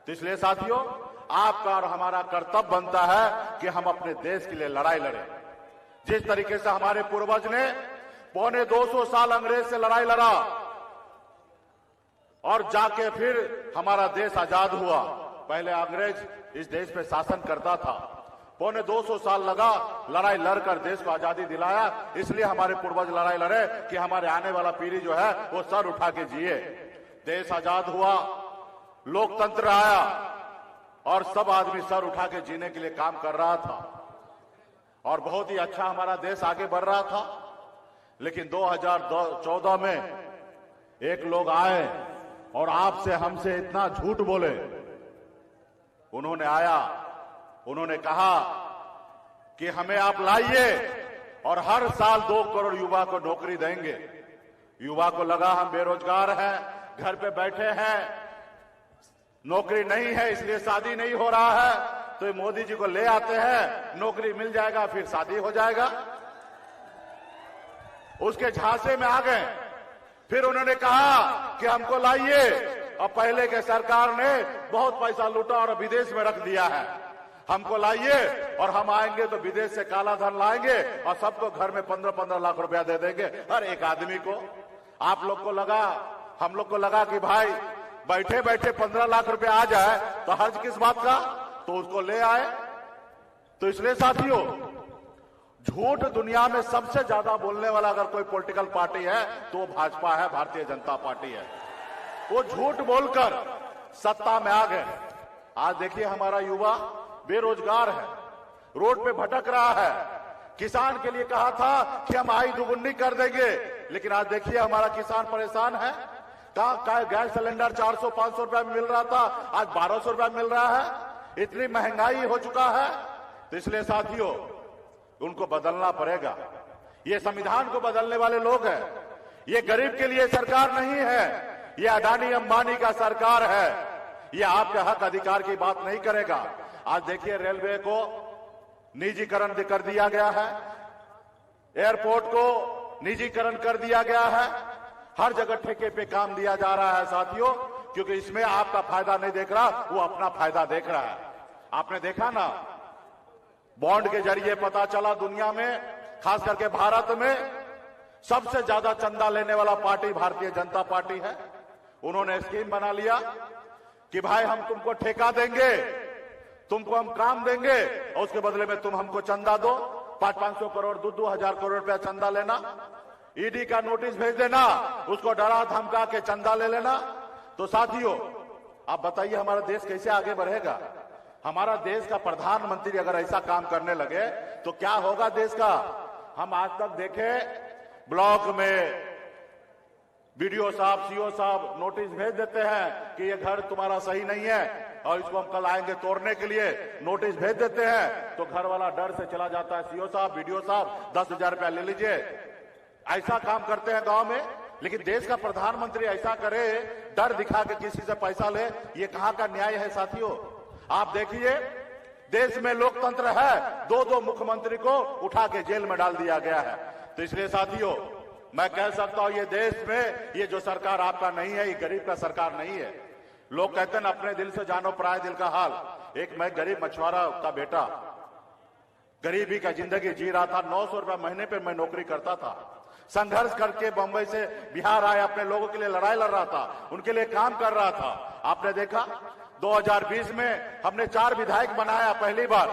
तो इसलिए साथियों, आपका और हमारा कर्तव्य बनता है कि हम अपने देश के लिए लड़ाई लड़ें। जिस तरीके से हमारे पूर्वज ने 250 साल अंग्रेज से लड़ाई लड़ा और जाके फिर हमारा देश आजाद हुआ। पहले अंग्रेज इस देश पे शासन करता था, 250 साल लगा, लड़ाई लड़कर देश को आजादी दिलाया। इसलिए हमारे पूर्वज लड़ाई लड़े कि हमारे आने वाला पीढ़ी जो है वो सर उठा के जिए। देश आजाद हुआ, लोकतंत्र आया और सब आदमी सर उठा के जीने के लिए काम कर रहा था और बहुत ही अच्छा हमारा देश आगे बढ़ रहा था। लेकिन 2014 में एक लोग आए और आपसे हमसे इतना झूठ बोले। उन्होंने आया, उन्होंने कहा कि हमें आप लाइए और हर साल 2 करोड़ युवा को नौकरी देंगे। युवा को लगा हम बेरोजगार हैं, घर पे बैठे हैं, नौकरी नहीं है, इसलिए शादी नहीं हो रहा है, तो मोदी जी को ले आते हैं, नौकरी मिल जाएगा, फिर शादी हो जाएगा। उसके झांसे में आ गए। फिर उन्होंने कहा कि हमको लाइए, और पहले के सरकार ने बहुत पैसा लूटा और विदेश में रख दिया है। हमको लाइए और हम आएंगे तो विदेश से काला धन लाएंगे और सबको घर में 15-15 लाख रुपया दे देंगे हर एक आदमी को। आप लोग को लगा, हम लोग को लगा कि भाई बैठे बैठे 15 लाख रुपया आ जाए तो हर्ज किस बात का, तो उसको ले आए। तो इसलिए साथियों, झूठ दुनिया में सबसे ज्यादा बोलने वाला अगर कोई पॉलिटिकल पार्टी है तो वो भाजपा है, भारतीय जनता पार्टी है। वो झूठ बोलकर सत्ता में आ गए। आज देखिए हमारा युवा बेरोजगार है, रोड पे भटक रहा है। किसान के लिए कहा था कि हम आय दुगुनी कर देंगे, लेकिन आज देखिए हमारा किसान परेशान है। कहा गैस सिलेंडर 400-500 रुपया में मिल रहा था, आज 1200 रुपया मिल रहा है। इतनी महंगाई हो चुका है। तो इसलिए साथियों, उनको बदलना पड़ेगा। ये संविधान को बदलने वाले लोग हैं। ये गरीब के लिए सरकार नहीं है, ये अडानी अंबानी का सरकार है। ये आपके हक अधिकार की बात नहीं करेगा। आज देखिए रेलवे को निजीकरण कर दिया गया है, एयरपोर्ट को निजीकरण कर दिया गया है, हर जगह ठेके पे काम दिया जा रहा है साथियों, क्योंकि इसमें आपका फायदा नहीं देख रहा, वो अपना फायदा देख रहा है। आपने देखा ना, बॉन्ड के जरिए पता चला दुनिया में, खास करके भारत में सबसे ज्यादा चंदा लेने वाला पार्टी भारतीय जनता पार्टी है। उन्होंने स्कीम बना लिया कि भाई हम तुमको ठेका देंगे, तुमको हम काम देंगे और उसके बदले में तुम हमको चंदा दो, 500-500 करोड़ 2,000 करोड़ रुपया चंदा लेना, ईडी का नोटिस भेज देना, उसको डरा धमका के चंदा ले लेना। तो साथियों, आप बताइए हमारा देश कैसे आगे बढ़ेगा? हमारा देश का प्रधानमंत्री अगर ऐसा काम करने लगे तो क्या होगा देश का? हम आज तक देखे ब्लॉक में बीडीओ साहब, सीओ साहब नोटिस भेज देते हैं कि ये घर तुम्हारा सही नहीं है और इसको हम कल आएंगे तोड़ने के लिए, नोटिस भेज देते हैं। तो घर वाला डर से चला जाता है, सीओ साहब, बीडीओ साहब 10,000 रुपया ले लीजिए। ऐसा काम करते हैं गांव में। लेकिन देश का प्रधानमंत्री ऐसा करे, डर दिखा के किसी से पैसा ले, ये कहां का न्याय है साथियों? आप देखिए, देश में लोकतंत्र है, 2-2 मुख्यमंत्री को उठा के जेल में डाल दिया गया है। तो इसलिए साथियों, मैं कह सकता हूं ये देश में ये जो सरकार आपका नहीं है, ये गरीब का सरकार नहीं है। लोग कहते हैं ना, अपने दिल से जानो पराये दिल का हाल। एक मैं गरीब मछुआरा का बेटा, गरीबी का जिंदगी जी रहा था, 900 रुपया महीने पे मैं नौकरी करता था, संघर्ष करके बंबई से बिहार आया, अपने लोगों के लिए लड़ाई लड़ रहा था, उनके लिए काम कर रहा था। आपने देखा 2020 में हमने 4 विधायक बनाया, पहली बार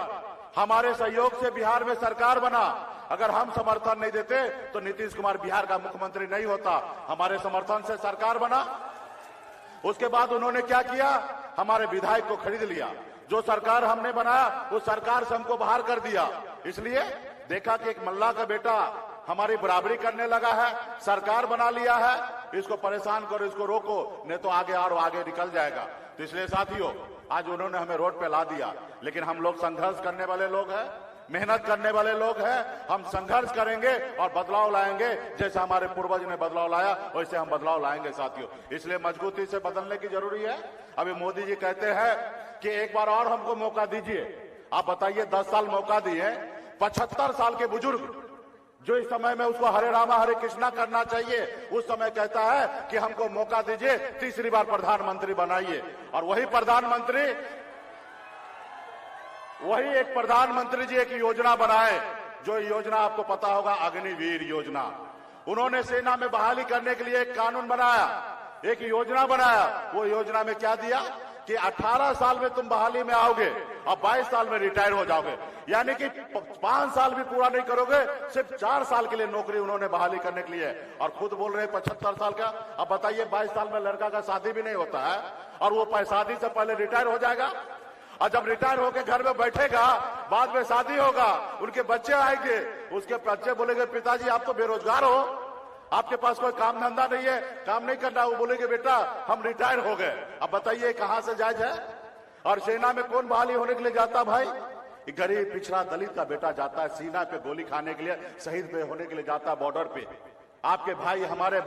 हमारे सहयोग से बिहार में सरकार बना। अगर हम समर्थन नहीं देते तो नीतीश कुमार बिहार का मुख्यमंत्री नहीं होता। हमारे समर्थन से सरकार बना। उसके बाद उन्होंने क्या किया, हमारे विधायक को खरीद लिया। जो सरकार हमने बनाया उस सरकार से हमको बाहर कर दिया। इसलिए देखा कि एक मल्ला का बेटा हमारी बराबरी करने लगा है, सरकार बना लिया है, इसको परेशान करो, इसको रोको, नहीं तो आगे और आगे निकल जाएगा। तो इसलिए साथियों, आज उन्होंने हमें रोड पे ला दिया। लेकिन हम लोग संघर्ष करने वाले लोग हैं, मेहनत करने वाले लोग हैं। हम संघर्ष करेंगे और बदलाव लाएंगे। जैसे हमारे पूर्वज ने बदलाव लाया वैसे हम बदलाव लाएंगे साथियों। इसलिए मजबूती से बदलने की जरूरी है। अभी मोदी जी कहते हैं कि एक बार और हमको मौका दीजिए। आप बताइए, 10 साल मौका दिए, 75 साल के बुजुर्ग जो इस समय में उसको हरे रामा हरे कृष्णा करना चाहिए, उस समय कहता है कि हमको मौका दीजिए, तीसरी बार प्रधानमंत्री बनाइए। और वही एक प्रधानमंत्री जी एक योजना बनाए, जो योजना आपको पता होगा, अग्निवीर योजना। उन्होंने सेना में बहाली करने के लिए एक कानून बनाया, एक योजना बनाया। वो योजना में क्या दिया कि 18 साल में तुम बहाली में आओगे और 22 साल में रिटायर हो जाओगे, यानी कि 5 साल भी पूरा नहीं करोगे, सिर्फ 4 साल के लिए नौकरी उन्होंने बहाली करने के लिए। और खुद बोल रहे हैं 75 साल का। अब बताइए 22 साल में लड़का का शादी भी नहीं होता है और वो शादी से पहले रिटायर हो जाएगा। और जब रिटायर होकर घर में बैठेगा, बाद में शादी होगा, उनके बच्चे आएंगे, उसके बच्चे बोलेंगे पिताजी आप तो बेरोजगार हो, आपके पास कोई काम धंधा नहीं है, काम नहीं करना। वो बोलेंगे बेटा हम रिटायर हो गए। अब बताइए कहां से जायज है। और सेना में कौन बहाली होने के लिए जाता भाई? गरीब पिछड़ा दलित का बेटा जाता है सीना पे गोली खाने के लिए, शहीद पे होने के लिए जाता है बॉर्डर पे। आपके भाई हमारे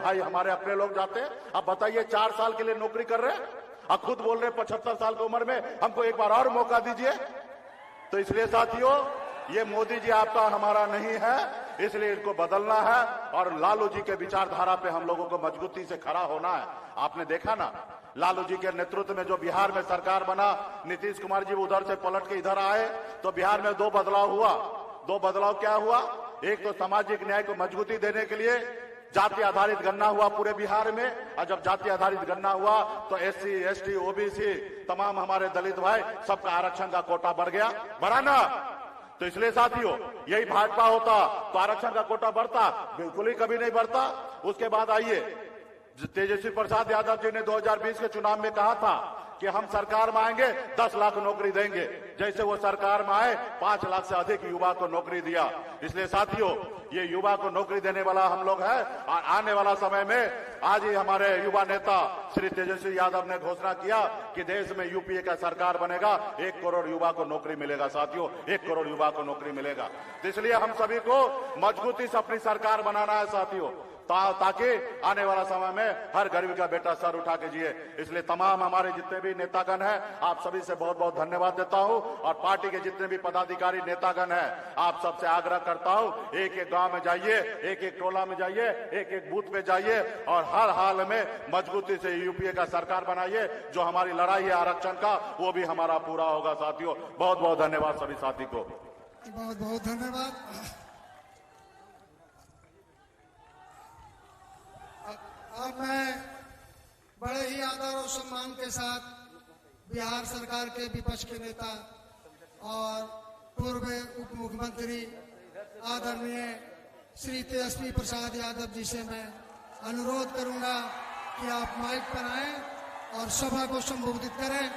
अपने लोग जाते हैं। अब बताइए 4 साल के लिए नौकरी कर रहे हैं और खुद बोल रहे 75 साल की उम्र में हमको एक बार और मौका दीजिए। तो इसलिए साथियों, ये मोदी जी आपका हमारा नहीं है, इसलिए इनको बदलना है और लालू जी के विचारधारा पे हम लोगों को मजबूती से खड़ा होना है। आपने देखा ना, लालू जी के नेतृत्व में जो बिहार में सरकार बना, नीतीश कुमार जी उधर से पलट के इधर आए, तो बिहार में 2 बदलाव हुआ। 2 बदलाव क्या हुआ? एक तो सामाजिक न्याय को मजबूती देने के लिए जाति आधारित गणना हुआ पूरे बिहार में, और जब जाति आधारित गणना हुआ तो SC, ST, OBC तमाम हमारे दलित भाई सबका आरक्षण का कोटा बढ़ गया, बढ़ा ना। तो इसलिए साथियों, यही भाजपा होता तो आरक्षण का कोटा बढ़ता? बिल्कुल ही कभी नहीं बढ़ता। उसके बाद आइए, तेजस्वी प्रसाद यादव जी ने 2020 के चुनाव में कहा था कि हम सरकार में आएंगे 10 लाख नौकरी देंगे। जैसे वो सरकार में आए 5 लाख से अधिक युवा को नौकरी दिया। इसलिए साथियों, ये युवा को नौकरी देने वाला हम लोग हैं। और आने वाला समय में आज ही हमारे युवा नेता श्री तेजस्वी यादव ने घोषणा किया कि देश में UPA का सरकार बनेगा, 1 करोड़ युवा को नौकरी मिलेगा। साथियों, 1 करोड़ युवा को नौकरी मिलेगा। तो इसलिए हम सभी को मजबूती से अपनी सरकार बनाना है साथियों, ताकि आने वाला समय में हर गरीब का बेटा सर उठा के जिए। इसलिए तमाम हमारे जितने भी नेतागण हैं, आप सभी से बहुत बहुत धन्यवाद देता हूं। और पार्टी के जितने भी पदाधिकारी नेतागण हैं, आप सबसे आग्रह करता हूं, एक एक गांव में जाइए, एक एक टोला में जाइए, एक एक बूथ पे जाइए और हर हाल में मजबूती से UPA का सरकार बनाइए। जो हमारी लड़ाई है आरक्षण का, वो भी हमारा पूरा होगा। साथियों, बहुत बहुत धन्यवाद सभी साथी को। बहुत बहुत धन्यवाद। अब मैं बड़े ही आदर और सम्मान के साथ बिहार सरकार के विपक्ष के नेता और पूर्व उप मुख्यमंत्री आदरणीय श्री तेजस्वी प्रसाद यादव जी से मैं अनुरोध करूंगा कि आप माइक पर आएं और सभा को संबोधित करें।